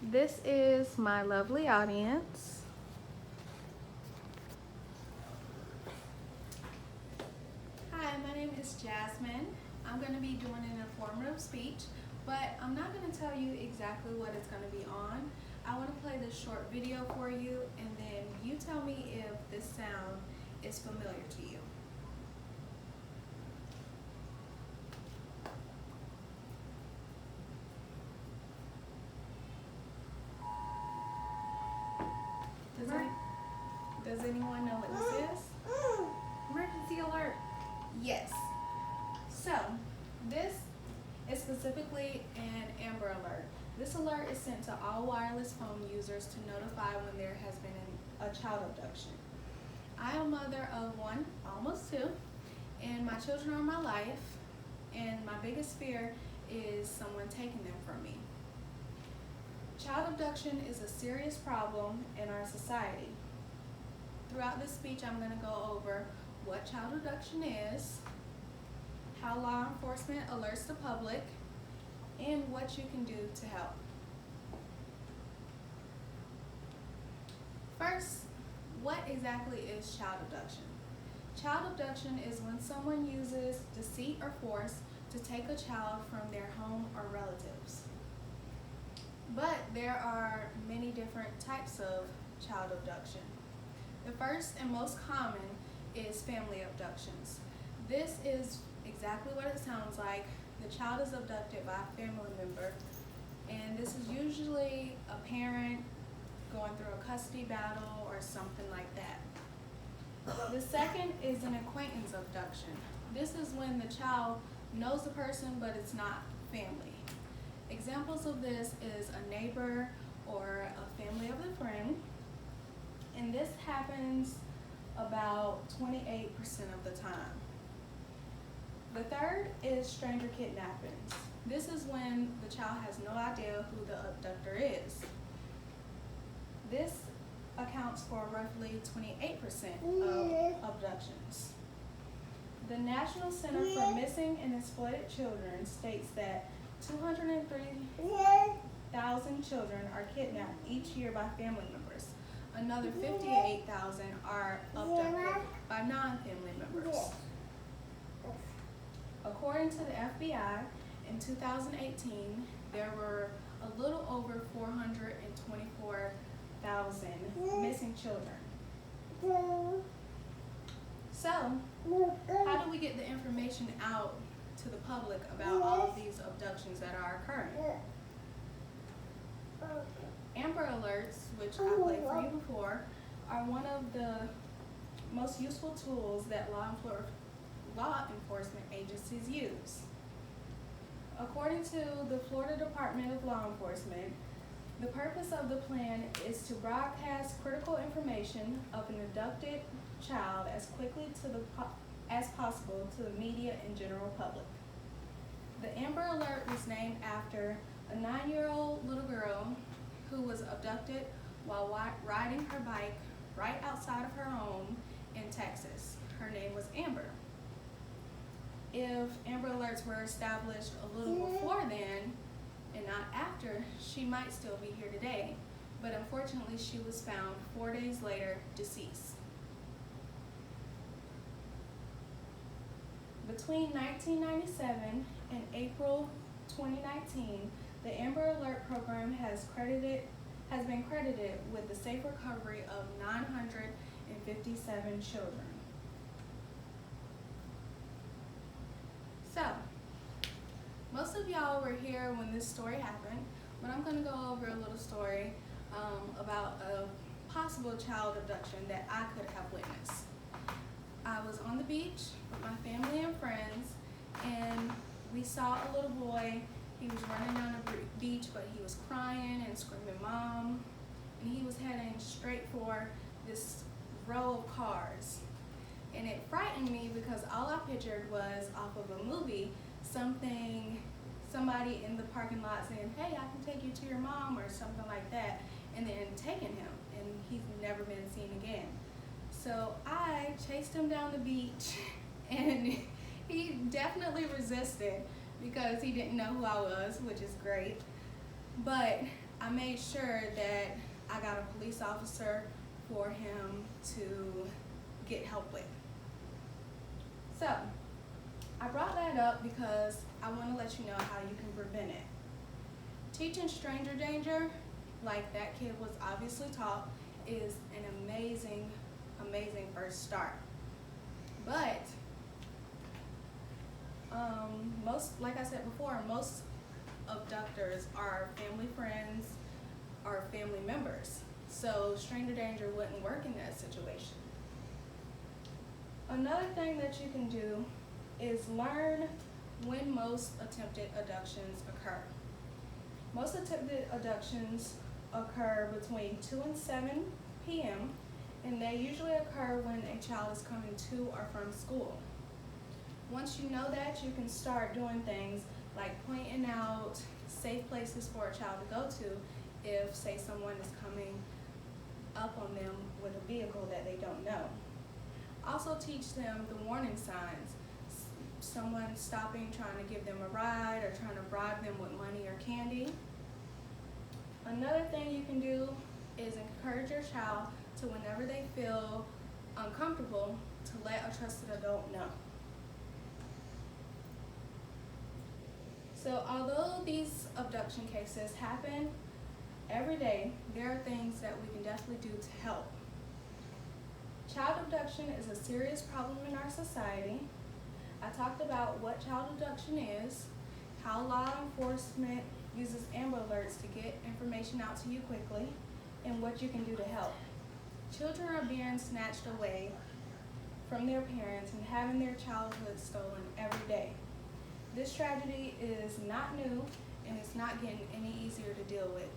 This is my lovely audience. Hi, my name is Jasmine. I'm going to be doing an informative speech, but I'm not going to tell you exactly what it's going to be on. I want to play this short video for you, and then you tell me if this sound is familiar to you. Does, any, does anyone know what this is? Emergency alert. Yes. So, this is specifically an Amber Alert. This alert is sent to all wireless phone users to notify when there has been a child abduction. I am a mother of one, almost two, and my children are my life, and my biggest fear is someone taking them from me. Child abduction is a serious problem in our society. Throughout this speech, I'm going to go over what child abduction is, how law enforcement alerts the public, and what you can do to help. First, what exactly is child abduction? Child abduction is when someone uses deceit or force to take a child from their home or relatives. But there are many different types of child abduction. The first and most common is family abductions. This is exactly what it sounds like. The child is abducted by a family member, and this is usually a parent going through a custody battle or something like that. The second is an acquaintance abduction. This is when the child knows the person, but it's not family. Examples of this is a neighbor or a family of a friend, and this happens about 28% of the time. The third is stranger kidnappings. This is when the child has no idea who the abductor is. This accounts for roughly 28% of abductions. The National Center for Missing and Exploited Children states that 203,000 children are kidnapped each year by family members. Another 58,000 are abducted by non-family members. According to the FBI, in 2018, there were a little over 424,000 missing children. So, how do we get the information out to the public about all of these abductions that are occurring? Amber Alerts, which I played for you before, are one of the most useful tools that law enforcement agencies use. According to the Florida Department of Law Enforcement, the purpose of the plan is to broadcast critical information of an abducted child as quickly as possible to the media and general public. The Amber Alert was named after a 9-year-old little girl who was abducted while riding her bike right outside of her home in Texas. Her name was Amber. If Amber Alerts were established a little before then and not after, she might still be here today. But unfortunately, she was found 4 days later, deceased. Between 1997 and April 2019, the Amber Alert program has been credited with the safe recovery of 957 children. So, most of y'all were here when this story happened, but I'm going to go over a little story about a possible child abduction that I could have witnessed. I was on the beach with my family and friends, and we saw a little boy. He was running down the beach, but he was crying and screaming, "Mom," and he was heading straight for this row of cars. And it frightened me because all I pictured was off of a movie, somebody in the parking lot saying, "Hey, I can take you to your mom," or something like that, and then taking him, and he's never been seen again. So I chased him down the beach, and he definitely resisted because he didn't know who I was, which is great. But I made sure that I got a police officer for him to get help with. So, I brought that up because I want to let you know how you can prevent it. Teaching stranger danger, like that kid was obviously taught, is an amazing, amazing first start. But like I said before, most abductors are family friends or family members. So stranger danger wouldn't work in that situation. Another thing that you can do is learn when most attempted abductions occur. Most attempted abductions occur between 2 and 7 p.m. and they usually occur when a child is coming to or from school. Once you know that, you can start doing things like pointing out safe places for a child to go to if, say, someone is coming up on them with a vehicle that they don't know. Also teach them the warning signs. Someone stopping, trying to give them a ride, or trying to bribe them with money or candy. Another thing you can do is encourage your child to, whenever they feel uncomfortable, to let a trusted adult know. So although these abduction cases happen every day, there are things that we can definitely do to help. Child abduction is a serious problem in our society. I talked about what child abduction is, how law enforcement uses Amber Alerts to get information out to you quickly, and what you can do to help. Children are being snatched away from their parents and having their childhood stolen every day. This tragedy is not new, and it's not getting any easier to deal with.